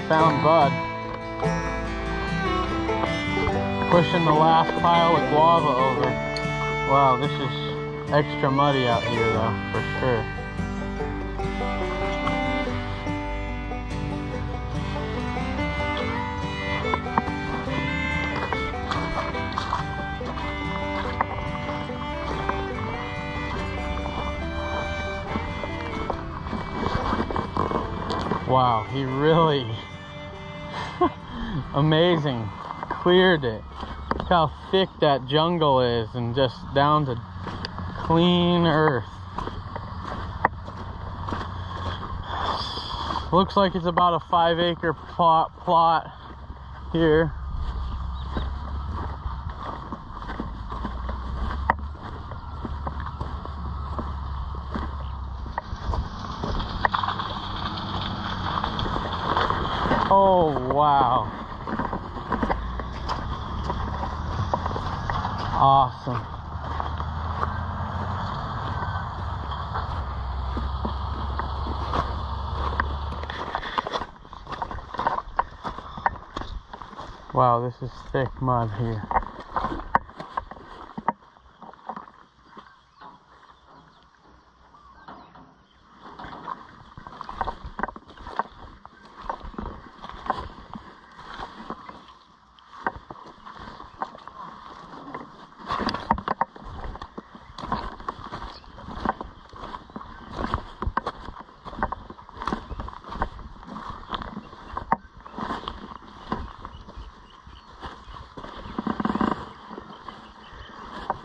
found Bud. Pushing the last pile of guava over. Wow, this is extra muddy out here though, for sure. Wow, he really amazing, cleared it. Look how thick that jungle is and just down to clean earth. Looks like it's about a 5-acre plot here. Oh, wow. Awesome. Wow, this is thick mud here.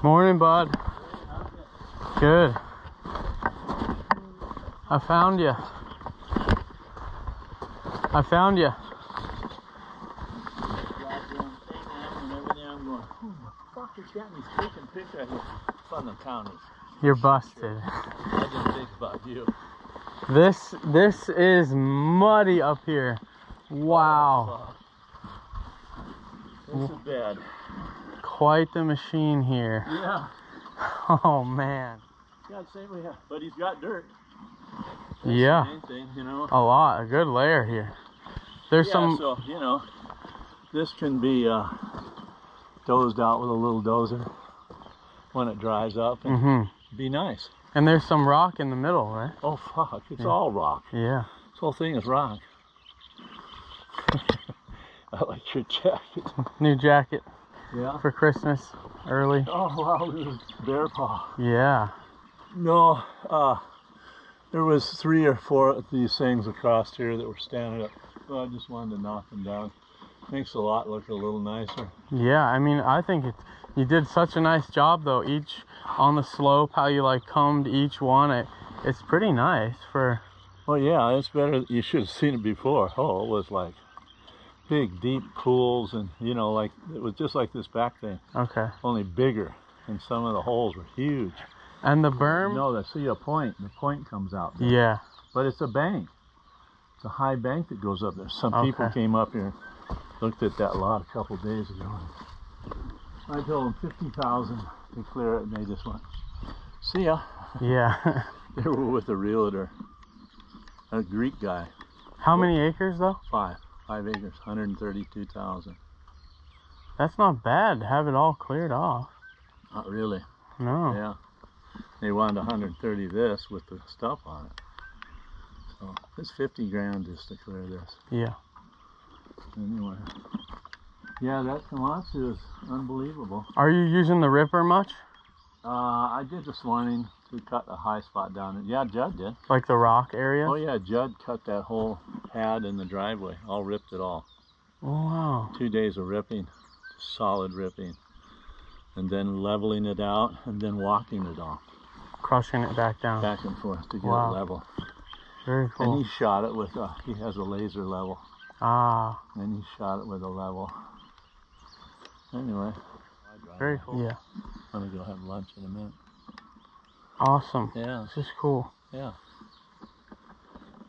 Morning, bud. Good. I found you. I found you. You're busted. I didn't think about you. This is muddy up here. Wow. This is bad. Quite the machine here. Yeah. Oh man. God save me, but he's got dirt. That's yeah. The main thing, you know. A lot, a good layer here. There's some. So you know, this can be dozed out with a little dozer when it dries up and be nice. And there's some rock in the middle, right? Oh fuck! It's all rock. Yeah. This whole thing is rock. I like your jacket. New jacket. Yeah. For Christmas, early. Oh wow, this is bear paw. Yeah. No, there was 3 or 4 of these things across here that were standing up. So I just wanted to knock them down. Makes the lot look a little nicer. Yeah, I mean, I think you did such a nice job though. Each on the slope, how you like combed each one. It's pretty nice for. Oh yeah, it's better. You should have seen it before. Oh, it was like big deep pools, and you know, like it was just like this back thing, okay, only bigger, and some of the holes were huge. And the berm, no, see a point, the point comes out there. Yeah, but it's a bank, it's a high bank that goes up there. Some people came up here, looked at that lot a couple days ago. I told them 50,000 to clear it, and they just went, see ya. Yeah. They were with a realtor, a Greek guy. How many acres though? 5 acres, 132,000. That's not bad to have it all cleared off. Not really. No. Yeah. They wanted 130 this with the stuff on it. So it's 50 grand just to clear this. Yeah. Anyway. Yeah, that Komatsu is unbelievable. Are you using the ripper much? I did this morning to cut a high spot down. Yeah, Judd did. Like the rock area? Oh yeah, Judd cut that whole pad in the driveway. All ripped it all. Oh wow. 2 days of ripping, solid ripping. And then leveling it out and then walking it off. Crushing it back down. Back and forth to get it level. Very cool. And he shot it with he has a laser level. Ah. And he shot it with a level. Anyway. Very cool. Yeah. I'm gonna go have lunch in a minute. Awesome. Yeah. This is cool. Yeah.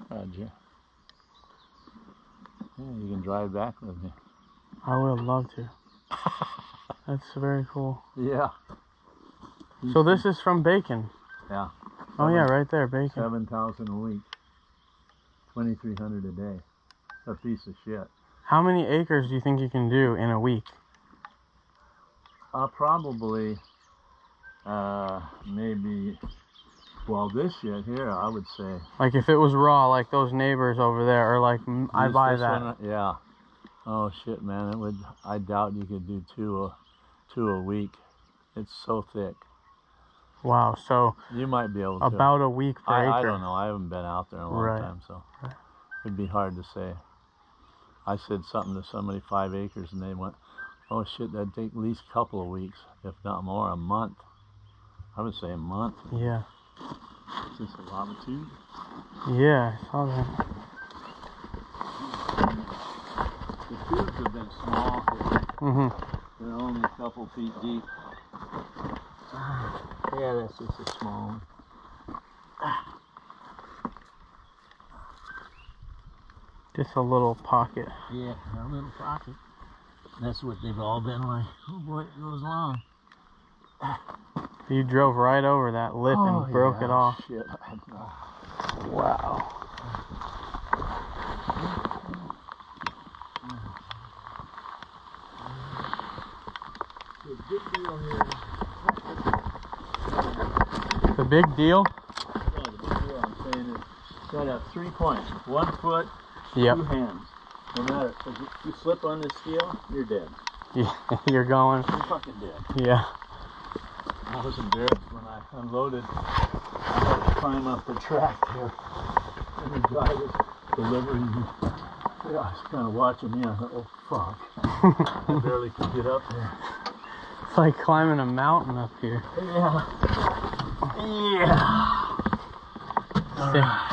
Roger. Yeah, you can drive back with me. I would love to. That's very cool. Yeah. So this is from Bacon. Yeah. Oh yeah, right there, Bacon. 7,000 a week. 2,300 a day. a piece of shit. How many acres do you think you can do in a week? Probably, maybe, well, this shit here, I would say. Like if it was raw, like those neighbors over there, or like I buy that. One, yeah. Oh shit, man! It would. I doubt you could do two a week. It's so thick. Wow. So you might be able to. About a week per acre. I don't know. I haven't been out there in a long time, so it'd be hard to say. I said something to somebody 5 acres, and they went, "Oh shit, that'd take at least a couple of weeks, if not more, a month." I would say a month. Yeah. Is this a lava tube? Yeah, I saw that. The tubes have been small. They're only a couple feet deep. Yeah, that's just a small one. Just a little pocket. Yeah, a little pocket. That's what they've all been like. Oh boy, it goes long. You drove right over that lip and broke it off. Shit. Wow. The big deal here. The big deal? No, the big deal I'm saying is got to have 3 points. 1 foot, Yep. 2 hands. No matter, because if you slip on this steel, you're dead. Yeah, you're going. You're fucking dead. Yeah. I was embarrassed when I unloaded. I had to climb up the track there. And the guy was delivering me. I was kind of watching me. I thought, oh fuck. I barely could get up there. It's like climbing a mountain up here. Yeah. Yeah. All right.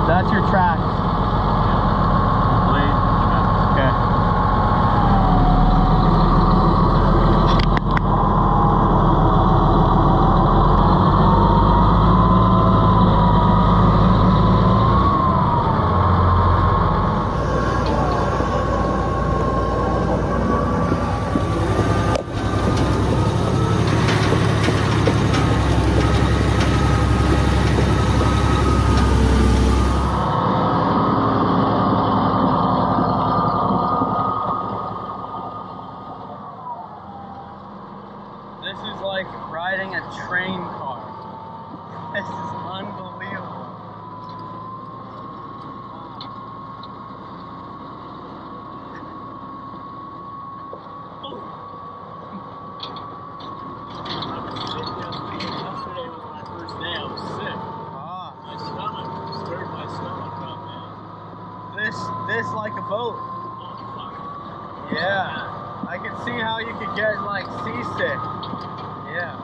That's your track. Okay. This is like riding a train car. This is unbelievable. Yesterday was my first day. I was sick. My stomach stirred my stomach up, man. This like a boat. Oh fuck. Yeah. I can see how you could get like seasick. Yeah.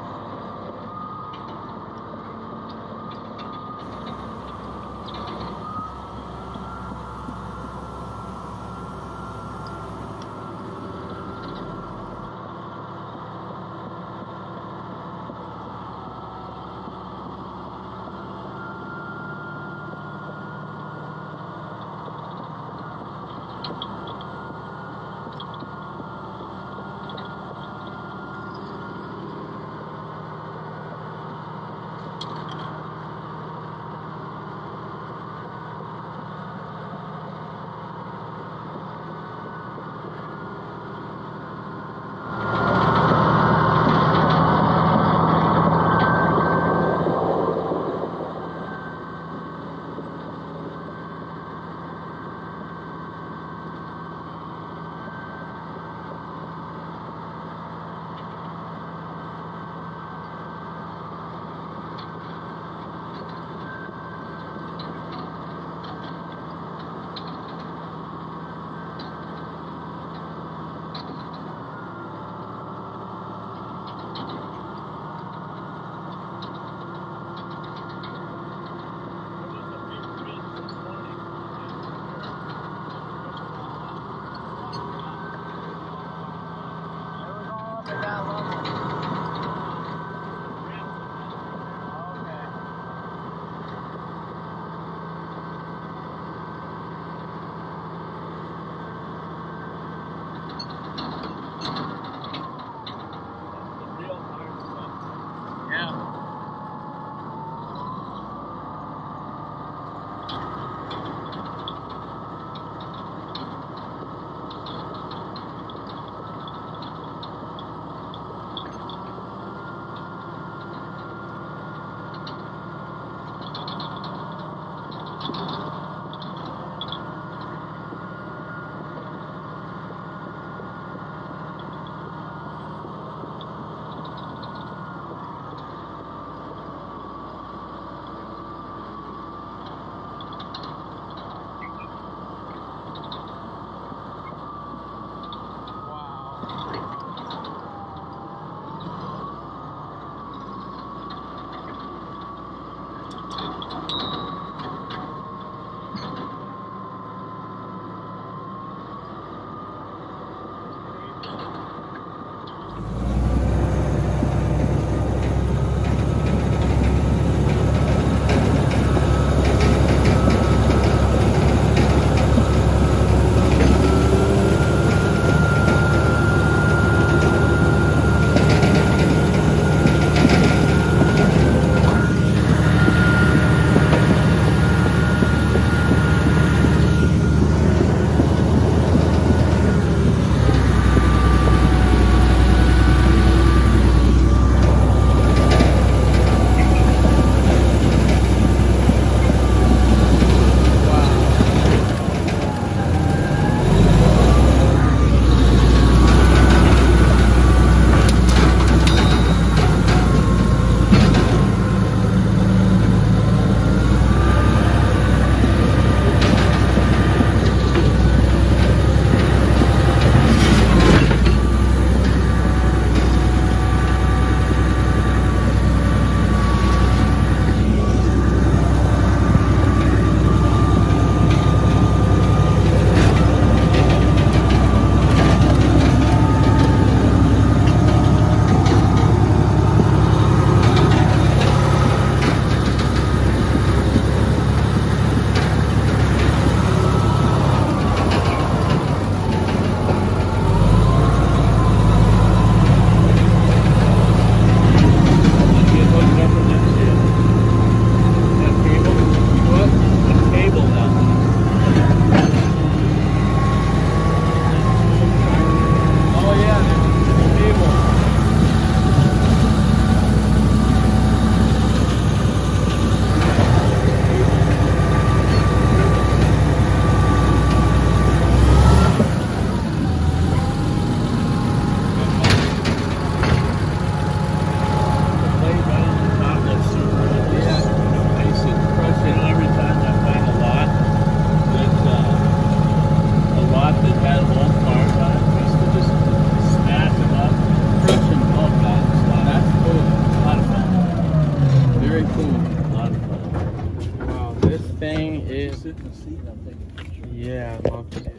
sit in the seat and I'll take a picture. Yeah, I'd love to.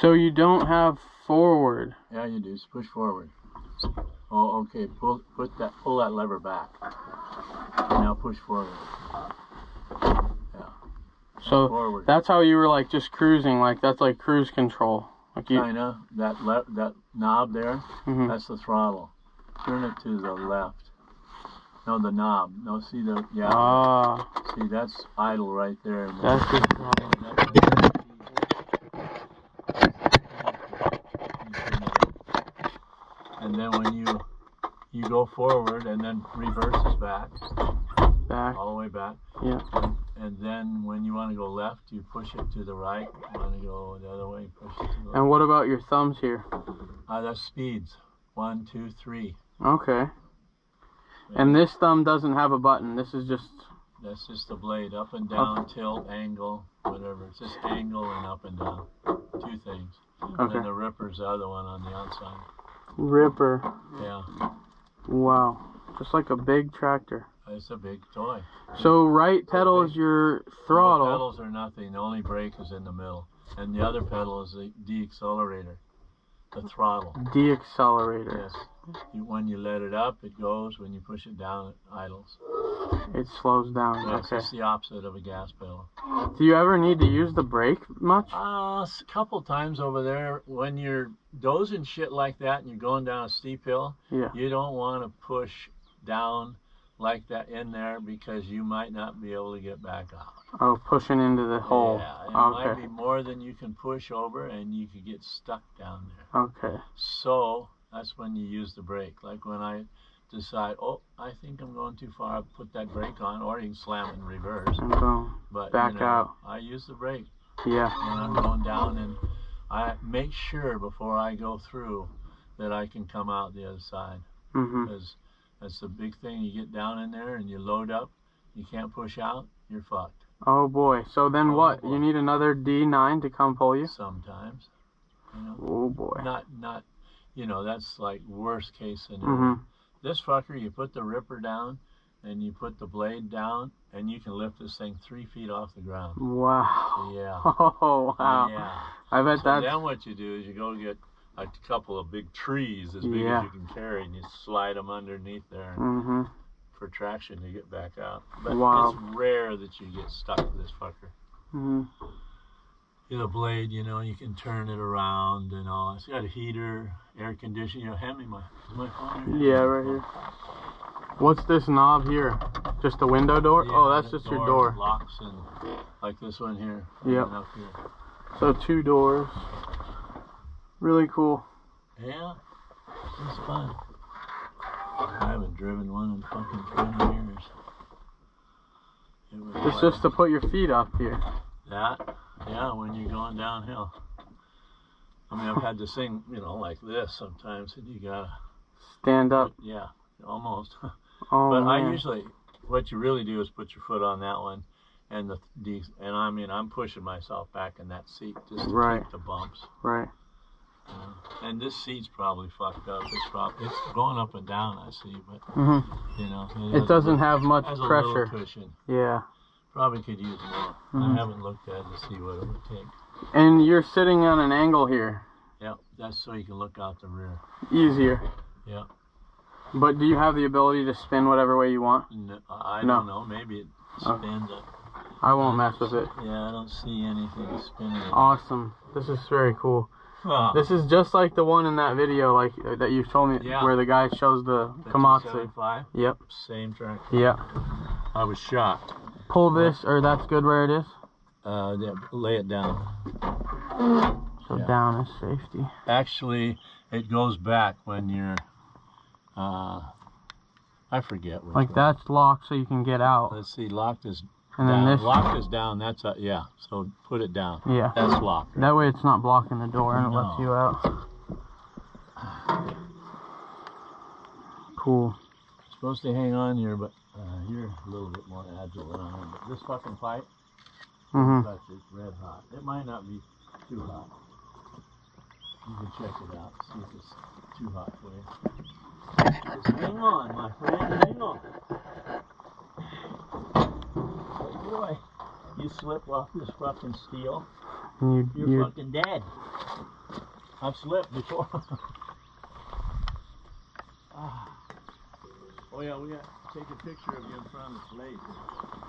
So you don't have forward? Yeah, you do. Just push forward. Oh, okay. Pull that lever back. And now push forward. Yeah. So forward. That's how you were like just cruising, like that's like cruise control. Like you... Kinda. That knob there, that's the throttle. Turn it to the left. No, the knob. No, see the, yeah. Ah. See, that's idle right there. That's the throttle. And then when you go forward and then reverses back. All the way back. Yeah. And then when you want to go left, you push it to the right. You want to go the other way, push it to the left. And what about your thumbs here? That's speeds. 1, 2, 3. Okay. And this thumb doesn't have a button. This is just... That's just the blade. Up and down, tilt, angle, whatever. It's just angle and up and down. 2 things. Okay. And the ripper's the other one on the outside. Ripper. Yeah. Wow. Just like a big tractor. It's a big toy. So right pedal is your throttle. No pedals are nothing. The only brake is in the middle. And the other pedal is the deaccelerator. The throttle. Deaccelerator. Yes. When you let it up, it goes. When you push it down, it idles. It slows down. Yes, Okay. it's the opposite of a gas pedal. Do you ever need to use the brake much? A couple times over there. When you're dozing shit like that and you're going down a steep hill, you don't want to push down like that in there because you might not be able to get back out. Oh, pushing into the hole. Yeah, it might be more than you can push over and you could get stuck down there. Okay. So that's when you use the brake. Like when I decide, oh, I think I'm going too far, I put that brake on, or you can slam it in reverse. And boom. But back out. I use the brake. Yeah. When I'm going down, and I make sure before I go through that I can come out the other side. Because that's the big thing. You get down in there and you load up, you can't push out, you're fucked. Oh boy. So then what? You need another D9 to come pull you? Sometimes. You know? Oh boy. Not you know, that's like worst case scenario. This fucker, you put the ripper down and you put the blade down and you can lift this thing 3 feet off the ground. Wow. Yeah. Oh wow. Yeah. I bet that's... Then what you do is you go get a couple of big trees as big as you can carry, and you slide them underneath there for traction to get back out. But it's rare that you get stuck with this fucker. The blade, you know, you can turn it around and all. It's got a heater, air conditioning. You know, hand me my phone here. Yeah, right here. What's this knob here? Just a window door? Yeah, oh, that's just your door. Locks and like this one here. Yep. Up here. So 2 doors. Really cool. Yeah, it's fun. I haven't driven one in fucking 20 years. It's just to put your feet up here. Yeah, when you're going downhill. I mean, I've had to sing, you know, like this sometimes, and you gotta stand up. Yeah, almost. Oh, but man. I usually, what you really do is put your foot on that one, and and I mean, I'm pushing myself back in that seat just to keep the bumps. Right. And this seat's probably fucked up. It's going up and down, I see, but you know, it doesn't have much pressure. A little cushion. Yeah. Probably could use more. I haven't looked at it to see what it would take. And you're sitting on an angle here. Yeah, that's so you can look out the rear. Easier. Yeah. But do you have the ability to spin whatever way you want? No, I don't know. Maybe it spins up. I won't mess with it. Yeah, I don't see anything spinning. Awesome. This is very cool. This is just like the one in that video, like that you told me, where the guy shows the Komatsu. 275? Yep. Same track. Yep. I was shocked. Pull this, or that's good where it is? Yeah, lay it down. So down is safety. Actually, it goes back when you're, I forget which like one. That's locked so you can get out. Let's see, locked is and down. Then this... Locked is down, that's, yeah, so put it down. Yeah. That's locked. Right? That way it's not blocking the door and it lets you out. Cool. Supposed to hang on here, but you're a little bit more agile than I am. But this fucking pipe, it's red hot. It might not be too hot. You can check it out, see if it's too hot for you. Just hang on, my friend, hang on. Boy, You slip off this fucking steel, And you're fucking dead. I've slipped before. Oh yeah, we got to take a picture of you in front of this lake.